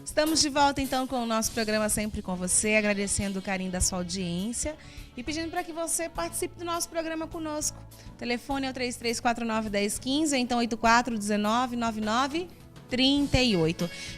Estamos de volta então com o nosso programa Sempre com Você, agradecendo o carinho da sua audiência e pedindo para que você participe do nosso programa conosco. O telefone é o 3349-1015, ou então 8419-9938.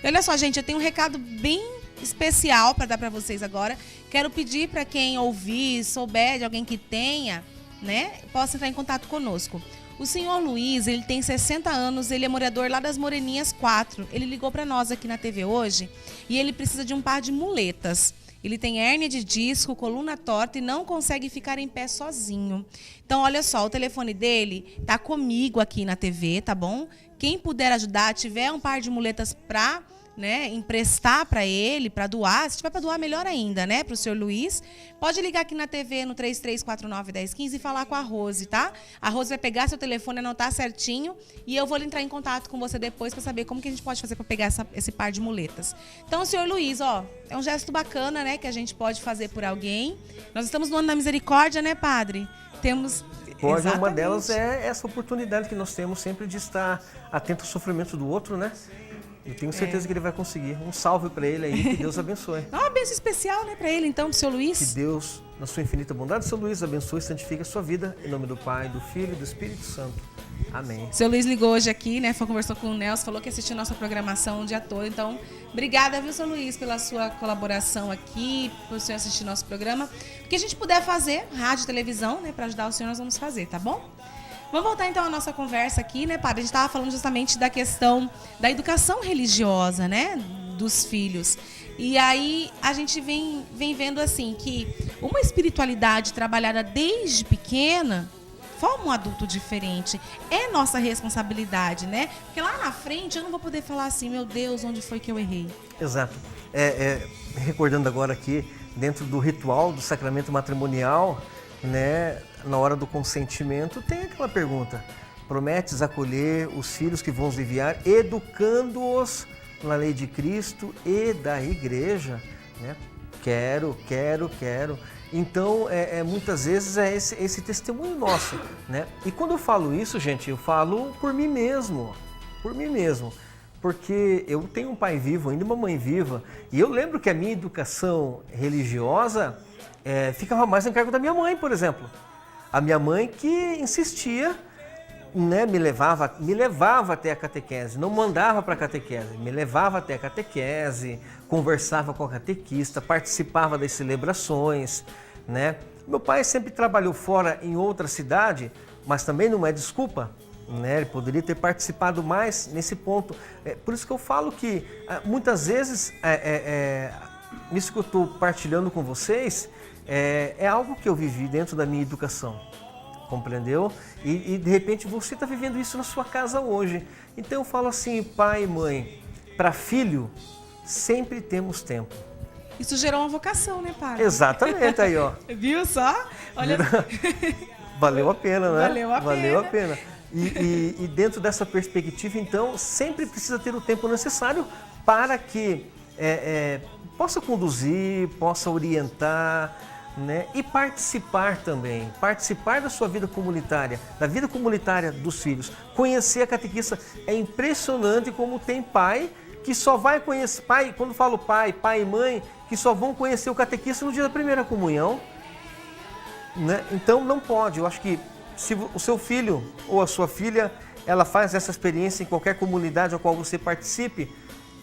E olha só, gente, eu tenho um recado bem especial para dar para vocês agora. Quero pedir para quem ouvir, souber de alguém que tenha, né, possa entrar em contato conosco. O senhor Luiz, ele tem 60 anos, ele é morador lá das Moreninhas 4. Ele ligou para nós aqui na TV hoje e ele precisa de um par de muletas. Ele tem hérnia de disco, coluna torta e não consegue ficar em pé sozinho. Então, olha só, o telefone dele tá comigo aqui na TV, tá bom? Quem puder ajudar, tiver um par de muletas para, né, emprestar para ele, para doar, se tiver para doar, melhor ainda, né, para o senhor Luiz, pode ligar aqui na TV no 3349-1015 e falar com a Rose, tá? A Rose vai pegar seu telefone, anotar certinho e eu vou entrar em contato com você depois para saber como que a gente pode fazer para pegar esse par de muletas. Então, senhor Luiz, ó, é um gesto bacana, né, que a gente pode fazer por alguém. Nós estamos no ano da misericórdia, né, padre? Temos... Pode, exatamente. uma delas é essa oportunidade que nós temos sempre de estar atento ao sofrimento do outro, né? Eu tenho certeza que ele vai conseguir. Um salve para ele aí, que Deus abençoe. Uma bênção especial, né, para ele, então, pro seu Luiz. Que Deus, na sua infinita bondade, seu Luiz, abençoe e santifique a sua vida. Em nome do Pai, do Filho e do Espírito Santo. Amém. Seu Luiz ligou hoje aqui, né, conversou com o Nelson, falou que assistiu nossa programação o dia todo. Então, obrigada, viu, seu Luiz, pela sua colaboração aqui, por você assistir nosso programa. O que a gente puder fazer, rádio e televisão, né, para ajudar o senhor, nós vamos fazer, tá bom? Vamos voltar então à nossa conversa aqui, né, padre? A gente estava falando justamente da questão da educação religiosa, né, dos filhos. E aí a gente vem vendo assim que uma espiritualidade trabalhada desde pequena forma um adulto diferente. É nossa responsabilidade, né? Porque lá na frente eu não vou poder falar assim, meu Deus, onde foi que eu errei? Exato. Recordando agora aqui, dentro do ritual do sacramento matrimonial, né, na hora do consentimento, tem aquela pergunta: prometes acolher os filhos que vão enviar, educando-os na lei de Cristo e da Igreja? Né? Quero. Então, muitas vezes é esse testemunho nosso, né? E quando eu falo isso, gente, eu falo por mim mesmo, porque eu tenho um pai vivo, ainda uma mãe viva, e eu lembro que a minha educação religiosa ficava mais a cargo da minha mãe, por exemplo. A minha mãe que insistia, né, me levava até a catequese, não mandava para a catequese, me levava até a catequese, conversava com a catequista, participava das celebrações, né? Meu pai sempre trabalhou fora em outra cidade, mas também não é desculpa, né? Ele poderia ter participado mais nesse ponto. Por isso que eu falo que muitas vezes isso que eu estou partilhando com vocês é algo que eu vivi dentro da minha educação. Compreendeu? E de repente você está vivendo isso na sua casa hoje. Então eu falo assim, pai e mãe, para filho, sempre temos tempo. Isso gerou uma vocação, né, padre? Exatamente, aí ó. Viu só? Olha. Valeu a pena, né? Valeu a pena. E dentro dessa perspectiva, então, sempre precisa ter o tempo necessário para que possa conduzir, possa orientar, né? E participar também, participar da sua vida comunitária, da vida comunitária dos filhos. Conhecer a catequista. É impressionante como tem pai que só vai conhecer, quando falo pai e mãe, que só vão conhecer o catequista no dia da primeira comunhão, né? Então não pode. Eu acho que se o seu filho ou a sua filha, ela faz essa experiência em qualquer comunidade a qual você participe,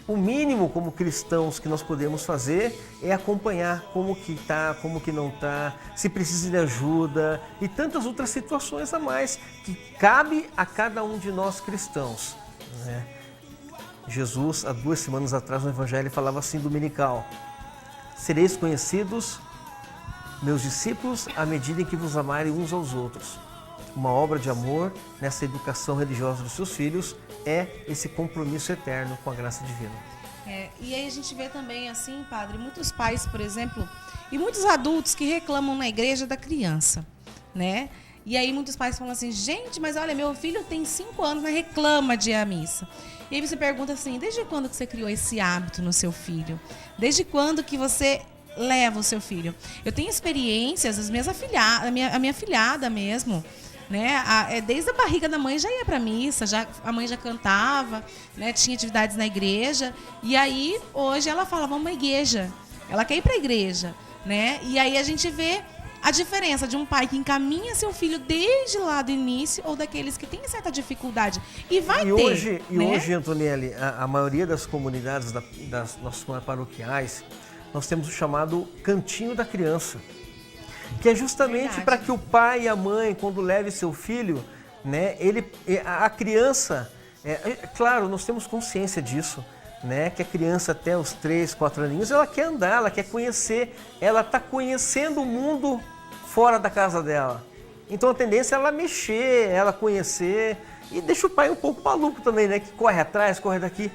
o mínimo como cristãos que nós podemos fazer é acompanhar como que está, como que não está, se precisa de ajuda e tantas outras situações a mais que cabe a cada um de nós cristãos, né? Jesus, há 2 semanas atrás no Evangelho, falava assim dominical: sereis conhecidos, meus discípulos, à medida em que vos amarem uns aos outros. Uma obra de amor nessa educação religiosa dos seus filhos é esse compromisso eterno com a graça divina. E aí a gente vê também, assim, padre, muitos pais, por exemplo, e muitos adultos que reclamam na igreja da criança, né? E aí muitos pais falam assim, gente, mas olha, meu filho tem 5 anos, mas reclama de ir à missa. E aí você pergunta assim, desde quando que você criou esse hábito no seu filho? Desde quando que você leva o seu filho? Eu tenho experiências, as minhas afilhadas, a minha afilhada mesmo, né? Desde a barriga da mãe já ia para missa, a mãe já cantava, né? Tinha atividades na igreja. E aí, hoje, ela fala, vamos à igreja. Ela quer ir para a igreja, né? E aí a gente vê a diferença de um pai que encaminha seu filho desde lá do início ou daqueles que têm certa dificuldade. E vai ter. Hoje, Antonielli, a maioria das comunidades das nossas paroquiais, nós temos o chamado Cantinho da Criança, que é justamente para que o pai e a mãe, quando leve seu filho, né, a criança, claro, nós temos consciência disso, né, que a criança até os 3, 4 aninhos, ela quer andar, ela quer conhecer, ela está conhecendo o mundo fora da casa dela. Então a tendência é ela mexer, ela conhecer, e deixa o pai um pouco maluco também, né, que corre atrás, corre daqui.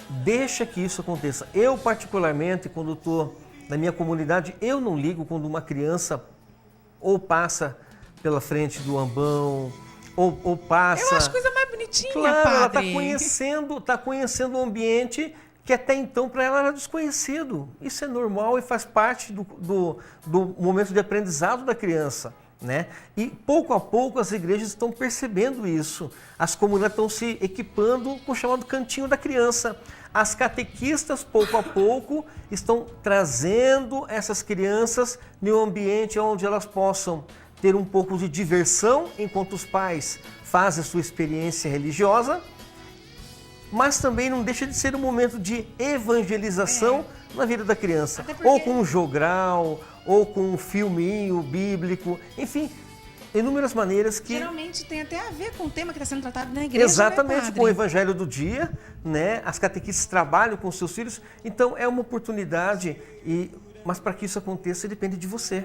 Deixa que isso aconteça. Eu, particularmente, quando estou na minha comunidade, eu não ligo quando uma criança ou passa pela frente do ambão, ou passa... Eu acho coisa mais bonitinha, claro, padre. Ela está conhecendo um ambiente que até então para ela era desconhecido. Isso é normal e faz parte do momento de aprendizado da criança, né? E pouco a pouco as igrejas estão percebendo isso. As comunidades estão se equipando com o chamado Cantinho da Criança. As catequistas, pouco a pouco, estão trazendo essas crianças em um ambiente onde elas possam ter um pouco de diversão enquanto os pais fazem a sua experiência religiosa, mas também não deixa de ser um momento de evangelização na vida da criança. Ou com um jogral, ou com um filminho bíblico, enfim, inúmeras maneiras que... Geralmente tem até a ver com o tema que está sendo tratado na igreja, exatamente, né, com o evangelho do dia, né? As catequistas trabalham com seus filhos, então é uma oportunidade, mas para que isso aconteça depende de você,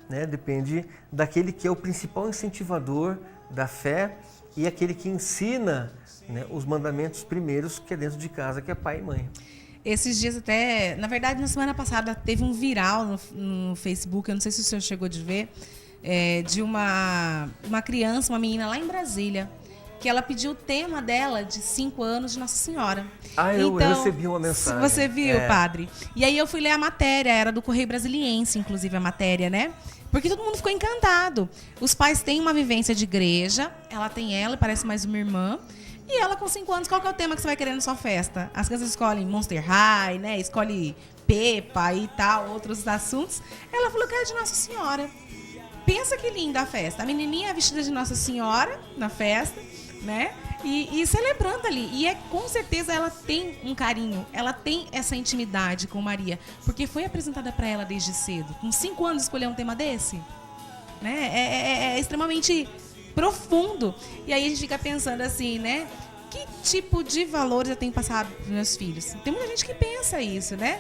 né? Depende daquele que é o principal incentivador da fé e aquele que ensina, né, os mandamentos primeiros, que é dentro de casa, que é pai e mãe. Esses dias até, na verdade, na semana passada teve um viral no Facebook, eu não sei se o senhor chegou de ver, de uma criança, uma menina lá em Brasília, que ela pediu o tema dela de 5 anos de Nossa Senhora. Eu recebi uma mensagem. Você viu, padre? E aí eu fui ler a matéria, era do Correio Brasiliense, inclusive, a matéria, né? Porque todo mundo ficou encantado. Os pais têm uma vivência de igreja, ela e parece mais uma irmã. E ela com 5 anos, qual que é o tema que você vai querer na sua festa? As crianças escolhem Monster High, né? Escolhe Peppa e tal, outros assuntos. Ela falou que era de Nossa Senhora. Pensa que linda a festa. A menininha vestida de Nossa Senhora na festa, né? E celebrando ali. E com certeza ela tem um carinho, ela tem essa intimidade com Maria, porque foi apresentada para ela desde cedo. Com 5 anos escolher um tema desse, né? É extremamente profundo. E aí a gente fica pensando assim, né? Que tipo de valores eu tenho passado para os meus filhos? Tem muita gente que pensa isso, né?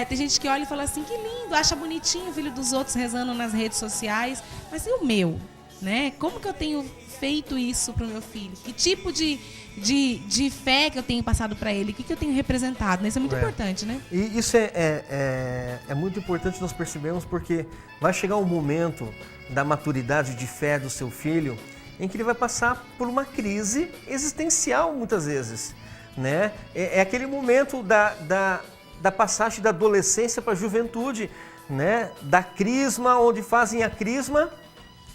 Tem gente que olha e fala assim, que lindo, acha bonitinho o filho dos outros rezando nas redes sociais, mas e o meu? Né? Como que eu tenho feito isso para o meu filho? Que tipo de fé que eu tenho passado para ele? O que eu tenho representado? Isso é muito importante, né? E isso é muito importante nós percebemos, porque vai chegar um momento da maturidade de fé do seu filho em que ele vai passar por uma crise existencial muitas vezes, né? É aquele momento da passagem da adolescência para a juventude, né? Da crisma, onde fazem a crisma,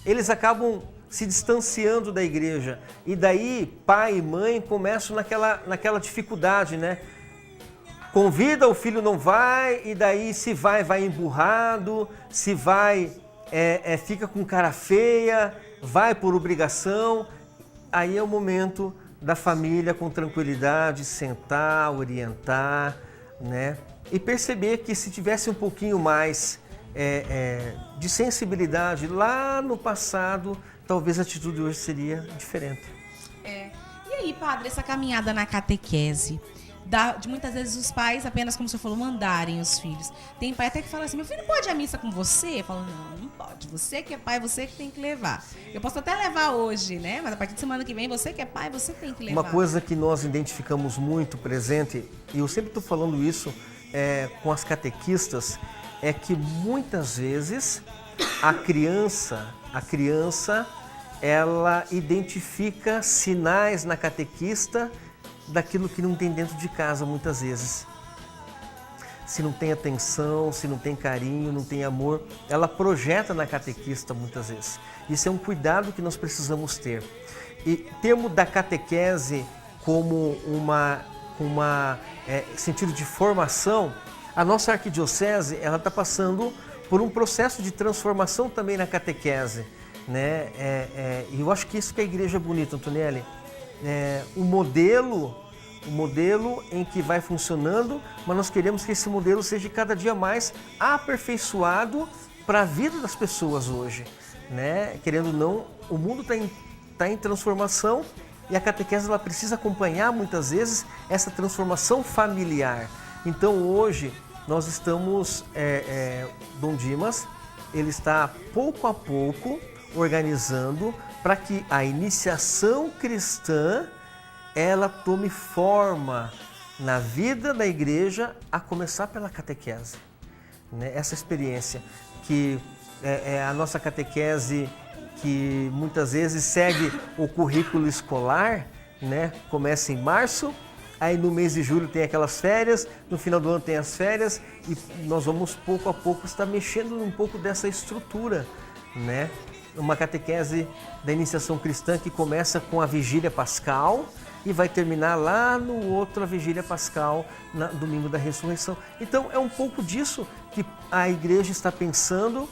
eles acabam se distanciando da igreja. E daí pai e mãe começam naquela dificuldade, né? Convida, o filho não vai, e daí se vai emburrado, se vai, fica com cara feia, vai por obrigação. Aí é o momento da família com tranquilidade sentar, orientar, né? E perceber que se tivesse um pouquinho mais de sensibilidade lá no passado, talvez a atitude hoje seria diferente. E aí, padre, essa caminhada na catequese, de muitas vezes os pais, apenas como você falou, mandarem os filhos. Tem pai até que fala assim, meu filho pode ir à missa com você? Eu falo, não pode. Você que é pai, você que tem que levar. Eu posso até levar hoje, né? Mas a partir de semana que vem, você que é pai, você tem que levar. Uma coisa que nós identificamos muito presente, e eu sempre estou falando isso com as catequistas, é que muitas vezes a criança ela identifica sinais na catequista daquilo que não tem dentro de casa muitas vezes. se não tem atenção, se não tem carinho, não tem amor, ela projeta na catequista muitas vezes. Isso é um cuidado que nós precisamos ter. E termo da catequese como sentido de formação, a nossa arquidiocese ela está passando por um processo de transformação também na catequese, né? E eu acho que isso que é a igreja é bonita, Antonelli. O modelo em que vai funcionando, mas nós queremos que esse modelo seja cada dia mais aperfeiçoado para a vida das pessoas hoje, né? Querendo ou não, o mundo está em transformação e a catequese ela precisa acompanhar muitas vezes essa transformação familiar. Então hoje nós estamos, Dom Dimas, ele está pouco a pouco organizando para que a iniciação cristã ela tome forma na vida da igreja, a começar pela catequese, né? Essa experiência que é a nossa catequese que muitas vezes segue o currículo escolar, né? Começa em março, aí no mês de julho tem aquelas férias, no final do ano tem as férias e nós vamos pouco a pouco estar mexendo um pouco dessa estrutura, né? Uma catequese da iniciação cristã que começa com a vigília pascal e vai terminar lá no outra vigília pascal, no domingo da ressurreição. Então é um pouco disso que a igreja está pensando,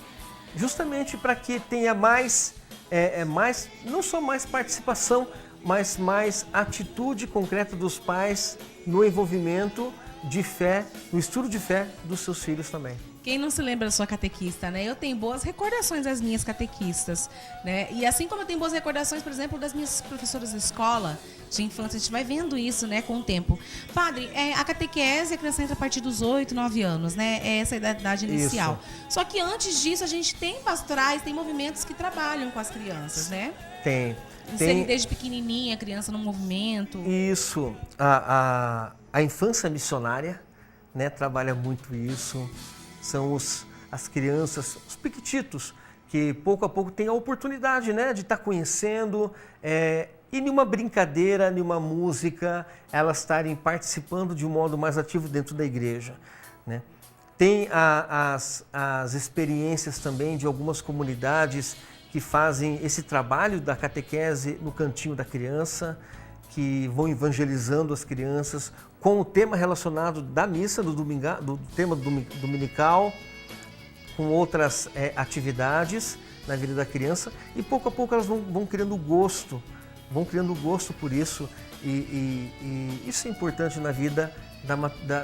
justamente para que tenha mais, não só mais participação, mas mais atitude concreta dos pais no envolvimento de fé, no estudo de fé dos seus filhos também. Quem não se lembra da sua catequista, né? Eu tenho boas recordações das minhas catequistas, né? E assim como eu tenho boas recordações, por exemplo, das minhas professoras de escola, de infância, a gente vai vendo isso, né, com o tempo. Padre, a catequese, a criança entra a partir dos 8, 9 anos, né? É essa a idade inicial. Isso. Só que antes disso, a gente tem pastorais, tem movimentos que trabalham com as crianças, né? Tem. Inserir desde pequenininha a criança no movimento. Isso. A infância missionária, né, trabalha muito isso. São as crianças, os piquititos, que pouco a pouco têm a oportunidade, né, de estar conhecendo e numa brincadeira, numa música, elas estarem participando de um modo mais ativo dentro da igreja, né? Tem as experiências também de algumas comunidades que fazem esse trabalho da catequese no cantinho da criança, que vão evangelizando as crianças com o tema relacionado da missa, do tema dominical, com outras atividades na vida da criança, e pouco a pouco elas vão criando gosto por isso, e isso é importante na vida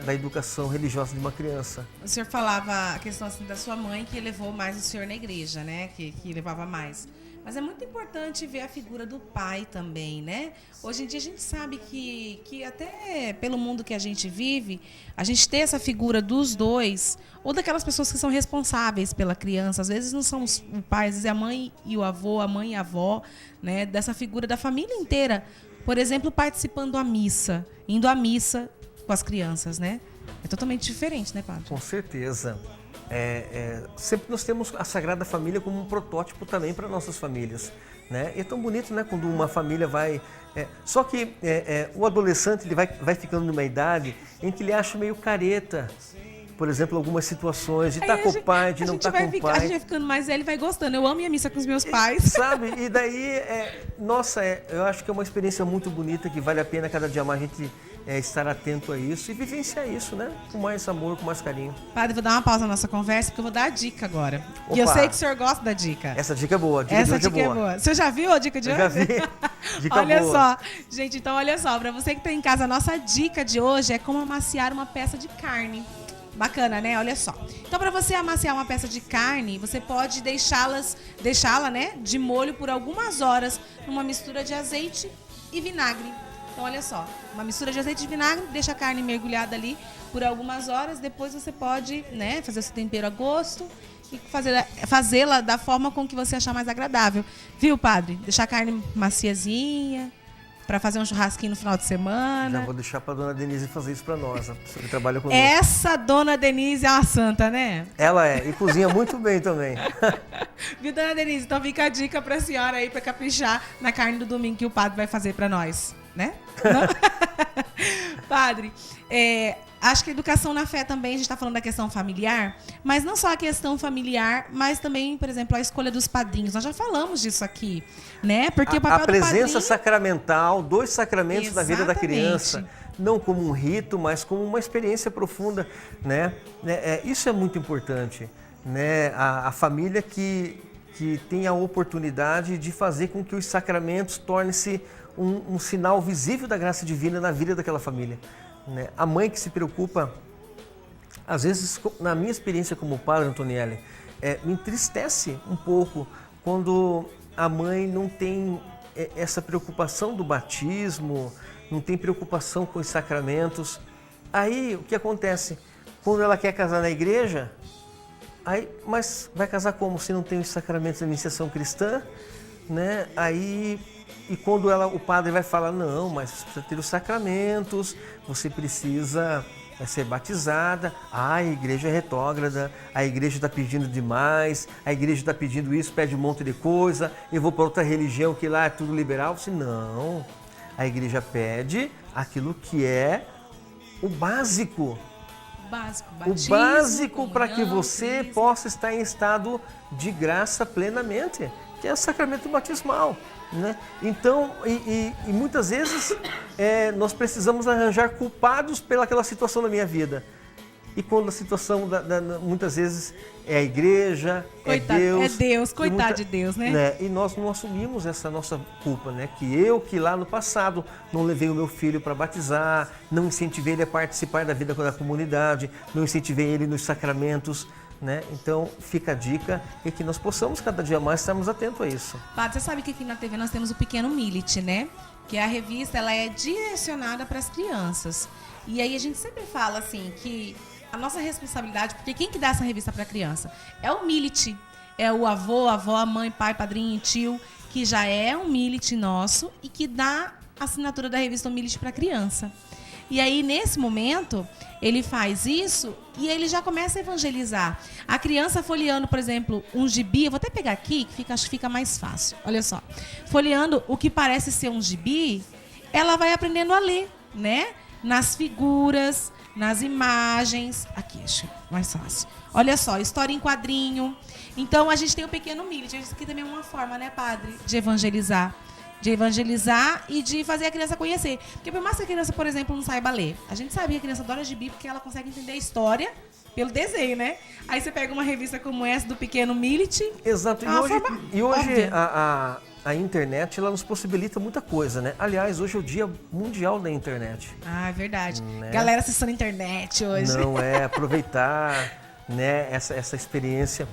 da educação religiosa de uma criança. O senhor falava a questão assim, da sua mãe que levou mais o senhor na igreja, né? Que levava mais. Mas é muito importante ver a figura do pai também, né? Hoje em dia a gente sabe que até pelo mundo que a gente vive, a gente ter essa figura dos dois, ou daquelas pessoas que são responsáveis pela criança, às vezes não são os pais, às vezes é a mãe e o avô, a mãe e a avó, né? Dessa figura da família inteira. Por exemplo, participando da missa, indo à missa com as crianças, né? É totalmente diferente, né, padre? Com certeza. Sempre nós temos a Sagrada Família como um protótipo também para nossas famílias, né? E é tão bonito, né, quando uma família vai... Só que o adolescente ele vai ficando numa idade em que ele acha meio careta, por exemplo, algumas situações de estar com o pai, de não estar com o pai. A gente vai ficando mais velho e vai gostando. Eu amo ir à missa com os meus pais. Sabe? E daí, eu acho que é uma experiência muito bonita que vale a pena cada dia mais a gente estar atento a isso e vivenciar isso, né? Com mais amor, com mais carinho. Padre, vou dar uma pausa na nossa conversa porque eu vou dar a dica agora. Opa. E eu sei que o senhor gosta da dica. Essa dica é boa. Essa dica é boa. Você já viu a dica de hoje? Eu já vi. Dica olha boa. Só. Gente, então olha só. Para você que está em casa, a nossa dica de hoje é como amaciar uma peça de carne. Bacana, né? Olha só. Então, para você amaciar uma peça de carne, você pode deixá-la, né, de molho por algumas horas numa mistura de azeite e vinagre. Então, olha só, uma mistura de azeite e vinagre, deixa a carne mergulhada ali por algumas horas. Depois você pode, né, fazer esse tempero a gosto e fazê-la da forma com que você achar mais agradável. Viu, padre? Deixar a carne maciazinha, para fazer um churrasquinho no final de semana. Já vou deixar para dona Denise fazer isso para nós, a pessoa que trabalha conosco. Essa dona Denise é uma santa, né? Ela e cozinha muito bem também. Viu, dona Denise? Então fica a dica para a senhora aí, para caprichar na carne do domingo que o padre vai fazer para nós, né? Padre, acho que a educação na fé também, a gente está falando da questão familiar, mas não só a questão familiar, mas também, por exemplo, a escolha dos padrinhos. Nós já falamos disso aqui, né? Porque o papel a presença do padrinho... sacramental, 2 sacramentos na vida da criança, Exatamente. não como um rito, mas como uma experiência profunda, né? Isso é muito importante, né? A família que tem a oportunidade de fazer com que os sacramentos tornem-se um sinal visível da graça divina na vida daquela família, né? A mãe que se preocupa, às vezes, na minha experiência como padre, Antonielli, me entristece um pouco quando a mãe não tem essa preocupação do batismo, não tem preocupação com os sacramentos. Aí, o que acontece? Quando ela quer casar na igreja, mas vai casar como se não tem os sacramentos da iniciação cristã, né? E quando o padre vai falar, não, mas você precisa ter os sacramentos, você precisa ser batizada, a igreja é retrógrada, a igreja está pedindo demais, a igreja está pedindo isso, pede um monte de coisa, eu vou para outra religião que lá é tudo liberal. Você, não, a igreja pede aquilo que é o básico. Batismo, O básico para que comunhão, você crisma. possa estar em estado de graça plenamente, que é o sacramento batismal, né? Então, e muitas vezes nós precisamos arranjar culpados pelaquela situação da minha vida. E quando a situação, muitas vezes, é a igreja, Coitado, é Deus. Coitado de Deus, né? E nós não assumimos essa nossa culpa, né? Que lá no passado não levei o meu filho para batizar, não incentivei ele a participar da vida da comunidade, não incentivei ele nos sacramentos, né? Então, fica a dica e que nós possamos cada dia mais estarmos atentos a isso. Padre, você sabe que aqui na TV nós temos o Pequeno Millet, né? Que a revista, ela é direcionada para as crianças. E aí a gente sempre fala assim que a nossa responsabilidade, porque quem que dá essa revista para a criança? É o Millet. É o avô, a avó, a mãe, pai, padrinho, tio, que já é um Millet nosso e que dá a assinatura da revista Millet para a criança. E aí, nesse momento, ele faz isso e ele já começa a evangelizar. A criança folheando, por exemplo, um gibi, eu vou até pegar aqui, que acho que fica mais fácil. Olha só. Folheando o que parece ser um gibi, ela vai aprendendo a ler, né? Nas figuras, nas imagens. Aqui, acho mais fácil. Olha só, história em quadrinho. Então, a gente tem o Pequeno Millet. Isso aqui também é uma forma, né, padre, de evangelizar. De evangelizar e de fazer a criança conhecer. Porque por mais que a criança, por exemplo, não saiba ler, a gente sabe que a criança adora gibi porque ela consegue entender a história pelo desenho, né? Aí você pega uma revista como essa do Pequeno Millet. Exato. E hoje a internet, ela nos possibilita muita coisa, né? Aliás, hoje é o Dia Mundial da Internet. Ah, é verdade. Né? Galera acessando a internet hoje. Não aproveitar, né, essa experiência.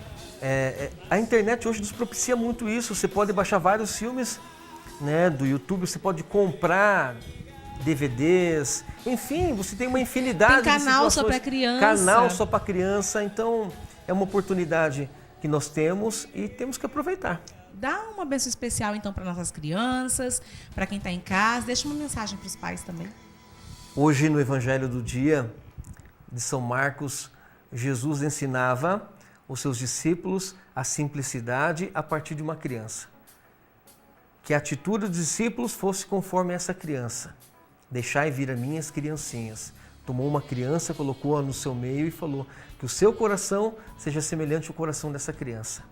A internet hoje nos propicia muito isso. Você pode baixar vários filmes, né, do YouTube, você pode comprar DVDs, enfim, você tem uma infinidade tem de canal situações. Só para criança. Canal só para criança. Então, é uma oportunidade que nós temos e temos que aproveitar. Dá uma bênção especial, então, para nossas crianças, para quem está em casa. Deixa uma mensagem para os pais também. Hoje, no Evangelho do Dia de São Marcos, Jesus ensinava os seus discípulos a simplicidade a partir de uma criança. Que a atitude dos discípulos fosse conforme essa criança. Deixai vir a minhas criancinhas. Tomou uma criança, colocou-a no seu meio e falou que o seu coração seja semelhante ao coração dessa criança.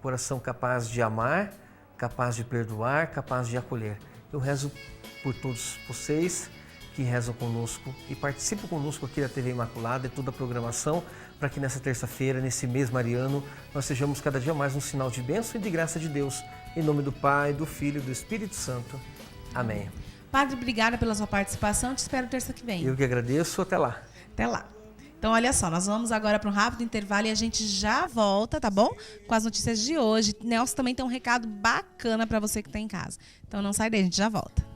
Coração capaz de amar, capaz de perdoar, capaz de acolher. Eu rezo por todos vocês que rezam conosco e participam conosco aqui da TV Imaculada e toda a programação, para que nessa terça-feira, nesse mês mariano, nós sejamos cada dia mais um sinal de bênção e de graça de Deus. Em nome do Pai, do Filho e do Espírito Santo. Amém. Padre, obrigada pela sua participação. Te espero terça que vem. Eu que agradeço. Até lá. Até lá. Então, olha só, nós vamos agora para um rápido intervalo e a gente já volta, tá bom? Com as notícias de hoje. Nelson também tem um recado bacana para você que está em casa. Então, não sai daí, a gente já volta.